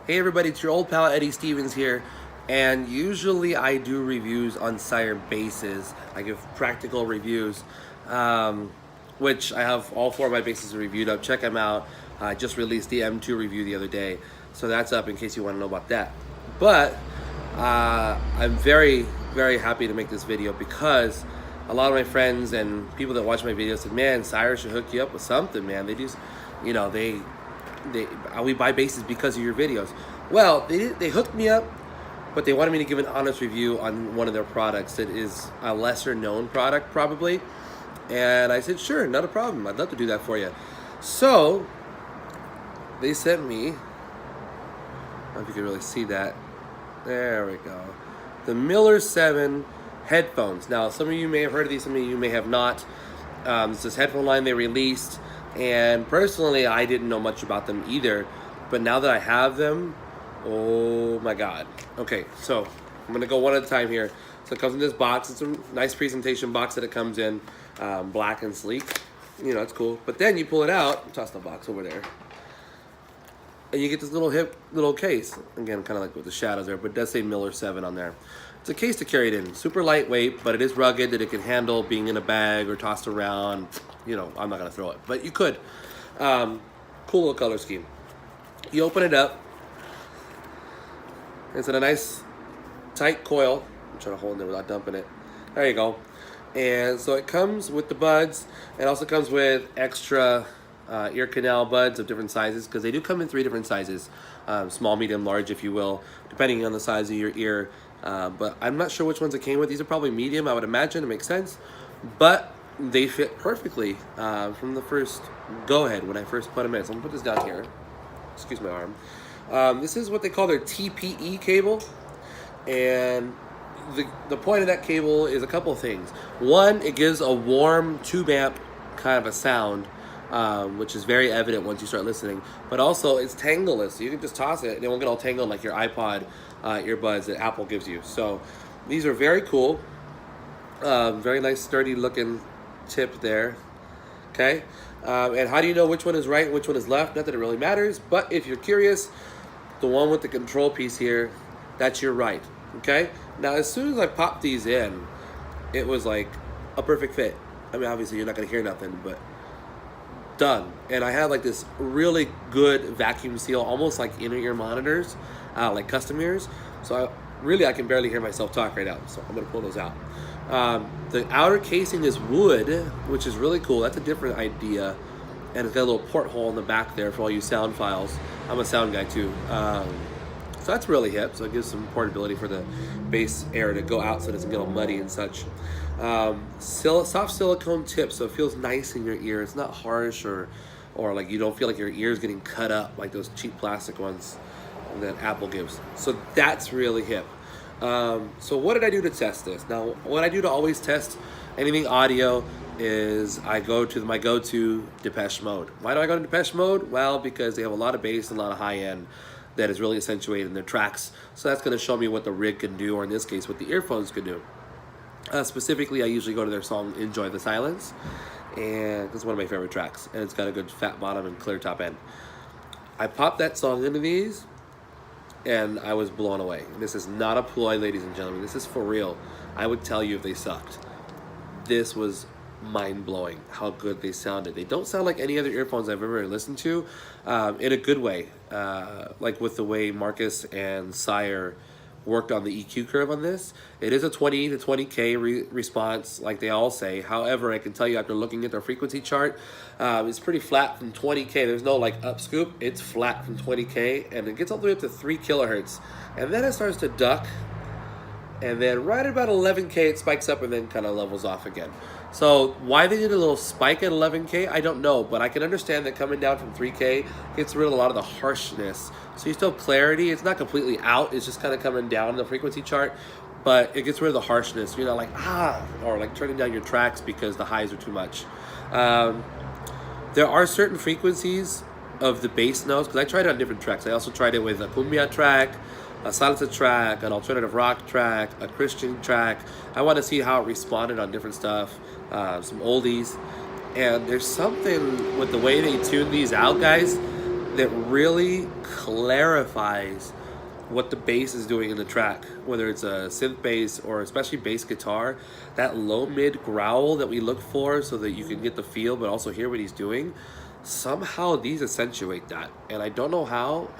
Hey everybody, it's your old pal Eddie Stevens here, and usually I do reviews on Sire bases. I give practical reviews, which I have all four of my bases reviewed up. Check them out. I just released the M2 review the other day, so that's up in case you want to know about that. But I'm very, very happy to make this video because a lot of my friends and people that watch my videos said, man, Sire should hook you up with something, man. They do, you know, we buy bases because of your videos. Well, they hooked me up, but they wanted me to give an honest review on one of their products that is a lesser known product probably. And I said, sure, not a problem. I'd love to do that for you. So they sent me, I don't know if you can really see that. There we go. The Miller 7 headphones. Now, some of you may have heard of these, some of you may have not. It's this headphone line they released. And personally, I didn't know much about them either. But now that I have them, oh my God. Okay, so I'm gonna go one at a time here. So it comes in this box. It's a nice presentation box that it comes in, black and sleek. You know, it's cool. But then you pull it out, toss the box over there, and you get this little case. Again, kind of like with the shadows there, but it does say Miller 7 on there. It's a case to carry it in. Super lightweight, but it is rugged that it can handle being in a bag or tossed around. You know, I'm not gonna throw it, but you could. Cool little color scheme. You open it up. It's in a nice tight coil. I'm trying to hold it there without dumping it. There you go. And so it comes with the buds. It also comes with extra ear canal buds of different sizes, because they do come in 3 different sizes. Small, medium, large, if you will, depending on the size of your ear. But I'm not sure which ones it came with. These are probably medium, I would imagine. It makes sense. But they fit perfectly from the first go-ahead when I first put them in. So I'm going to put this down here. Excuse my arm. This is what they call their TPE cable. And the point of that cable is a couple of things. One, it gives a warm tube amp kind of a sound, which is very evident once you start listening. But also, it's tangleless. So you can just toss it and it won't get all tangled like your iPod earbuds that Apple gives you. So these are very cool. Very nice, sturdy looking tip there. Okay. And how do you know which one is right and which one is left? Not that it really matters, but if you're curious, the one with the control piece here, that's your right. Okay. Now, as soon as I popped these in, it was like a perfect fit. I mean, obviously you're not going to hear nothing, but done. And I had like this really good vacuum seal, almost like inner ear monitors, like custom ears. So I can barely hear myself talk right now. So I'm going to pull those out. The outer casing is wood, which is really cool. That's a different idea. And it's got a little porthole in the back there for all you sound files. I'm a sound guy too. So that's really hip. So it gives some portability for the bass air to go out so it doesn't get all muddy and such. Soft silicone tip, so it feels nice in your ear. It's not harsh or like you don't feel like your ear is getting cut up like those cheap plastic ones that Apple gives. So that's really hip. So what did I do to test this? Now, what I do to always test anything audio is I go to my go-to Depeche Mode. Why do I go to Depeche Mode? Well, because they have a lot of bass and a lot of high end that is really accentuated in their tracks. So that's going to show me what the rig can do, or in this case, what the earphones can do. Specifically, I usually go to their song Enjoy the Silence, and it's one of my favorite tracks, and it's got a good fat bottom and clear top end. I popped that song into these, and I was blown away. This is not a ploy, ladies and gentlemen. This is for real. I would tell you if they sucked. This was mind-blowing how good they sounded. They don't sound like any other earphones I've ever listened to, in a good way. Like with the way Marcus and Sire worked on the EQ curve on this. It is a 20 to 20K response, like they all say. However, I can tell you after looking at their frequency chart, it's pretty flat from 20K. There's no like up scoop. It's flat from 20K, and it gets all the way up to 3 kilohertz. And then it starts to duck, and then right at about 11K, it spikes up and then kind of levels off again. So why they did a little spike at 11K, I don't know, but I can understand that coming down from 3K gets rid of a lot of the harshness. So you still have clarity. It's not completely out. It's just kind of coming down the frequency chart, but it gets rid of the harshness. You're not like, or like turning down your tracks because the highs are too much. There are certain frequencies of the bass notes, because I tried it on different tracks. I also tried it with a cumbia track, a salsa track, an alternative rock track, a Christian track. I want to see how it responded on different stuff, some oldies. And there's something with the way they tune these out, guys, that really clarifies what the bass is doing in the track, whether it's a synth bass or especially bass guitar. That low mid growl that we look for so that you can get the feel but also hear what he's doing, somehow these accentuate that, and I don't know how,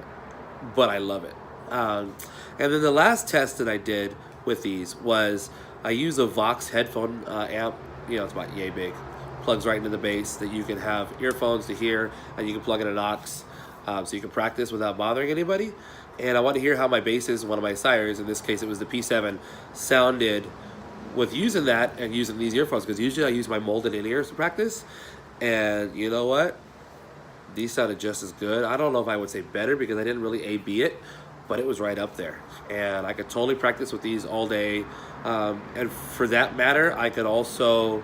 but I love it. And then the last test that I did with these was I use a Vox headphone amp. It's about yay big, plugs right into the bass, that you can have earphones to hear, and you can plug in an aux, so you can practice without bothering anybody. And I want to hear how my basses, one of my Sires, in this case it was the P7, sounded with using that and using these earphones, because usually I use my molded in-ears to practice, and you know what? These sounded just as good. I don't know if I would say better because I didn't really A-B it, but it was right up there. And I could totally practice with these all day. And for that matter, I could also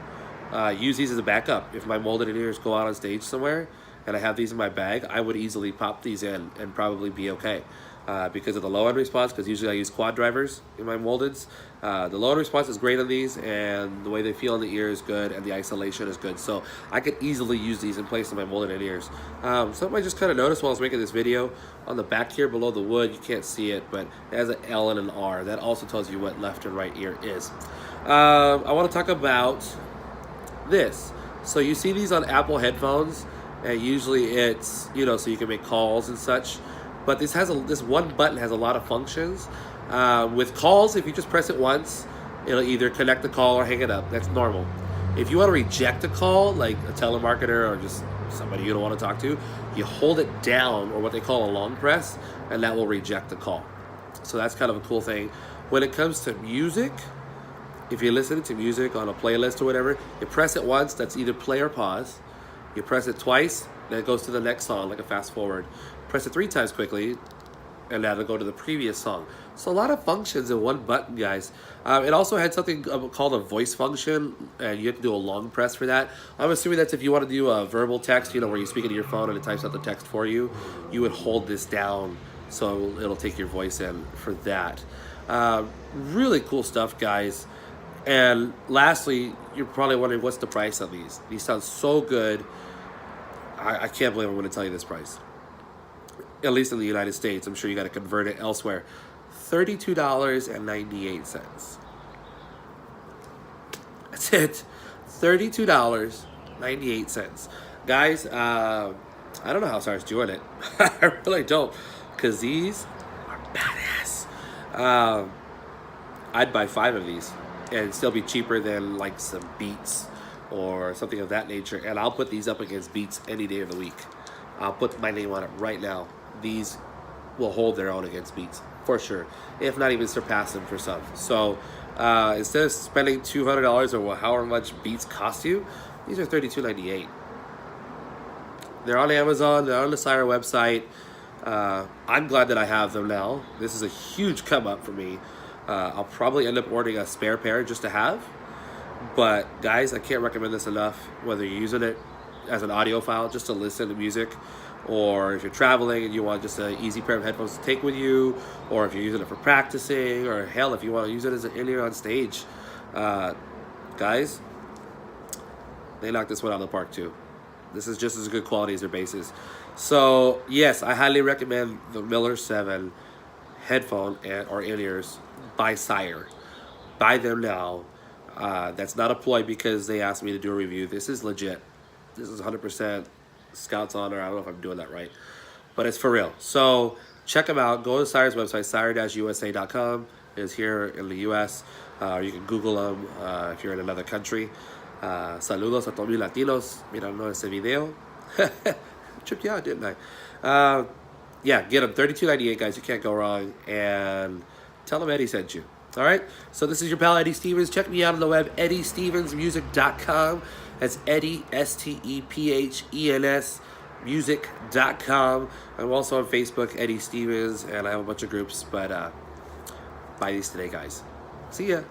use these as a backup. If my molded in-ears go out on stage somewhere and I have these in my bag, I would easily pop these in and probably be okay. Because of the low end response, because usually I use quad drivers in my moldeds. The low end response is great on these, and the way they feel in the ear is good, and the isolation is good. So I could easily use these in place of my molded in-ears. Something I just kind of noticed while I was making this video, on the back here below the wood, you can't see it, but it has an L and an R. That also tells you what left and right ear is. I want to talk about this. So you see these on Apple headphones, and usually it's, so you can make calls and such. But this one button has a lot of functions. With calls, if you just press it once, it'll either connect the call or hang it up. That's normal. If you want to reject a call, like a telemarketer or just somebody you don't want to talk to, you hold it down, or what they call a long press, and that will reject the call. So that's kind of a cool thing. When it comes to music, if you're listening to music on a playlist or whatever, you press it once, that's either play or pause. You press it twice, then it goes to the next song, like a fast forward. Press it 3 times quickly, and that'll go to the previous song. So a lot of functions in one button, guys. It also had something called a voice function, and you have to do a long press for that. I'm assuming that's if you want to do a verbal text, where you speak into your phone and it types out the text for you, you would hold this down so it'll take your voice in for that. Really cool stuff, guys. And lastly, you're probably wondering, what's the price of these? These sound so good. I can't believe I'm going to tell you this price. At least in the United States. I'm sure you got to convert it elsewhere. $32.98. That's it. $32.98. Guys, I don't know how Sire's doing it. I really don't. Because these are badass. I'd buy 5 of these and still be cheaper than like some Beats or something of that nature. And I'll put these up against Beats any day of the week. I'll put my name on it right now. These will hold their own against Beats for sure, if not even surpass them for some. So instead of spending $200 or however much Beats cost you, these are $32.98. They're on Amazon. They're on the Sire website. I'm glad that I have them now. This is a huge come up for me. I'll probably end up ordering a spare pair just to have. But guys, I can't recommend this enough. Whether you're using it as an audio file just to listen to music, or if you're traveling and you want just an easy pair of headphones to take with you, or if you're using it for practicing, or hell, if you want to use it as an in-ear on stage, guys, they knocked this one out of the park too. This is just as good quality as their basses. So yes, I highly recommend the Miller 7 headphone or in-ears by Sire. Buy them now. That's not a ploy because they asked me to do a review. This is legit. This is 100% Scout's honor. I don't know if I'm doing that right, but it's for real. So check them out. Go to Sire's website, sire-usa.com. It's here in the U.S. Or you can Google them if you're in another country. Saludos a todos mis latinos mirando ese video. Tripped you out, didn't I? Yeah, get them. $32.98, guys. You can't go wrong. And tell them Eddie sent you. All right? So this is your pal, Eddie Stevens. Check me out on the web, EddieStevensMusic.com. That's Eddie, STEPHENS, music.com. I'm also on Facebook, Eddie Stevens, and I have a bunch of groups. But buy these today, guys. See ya.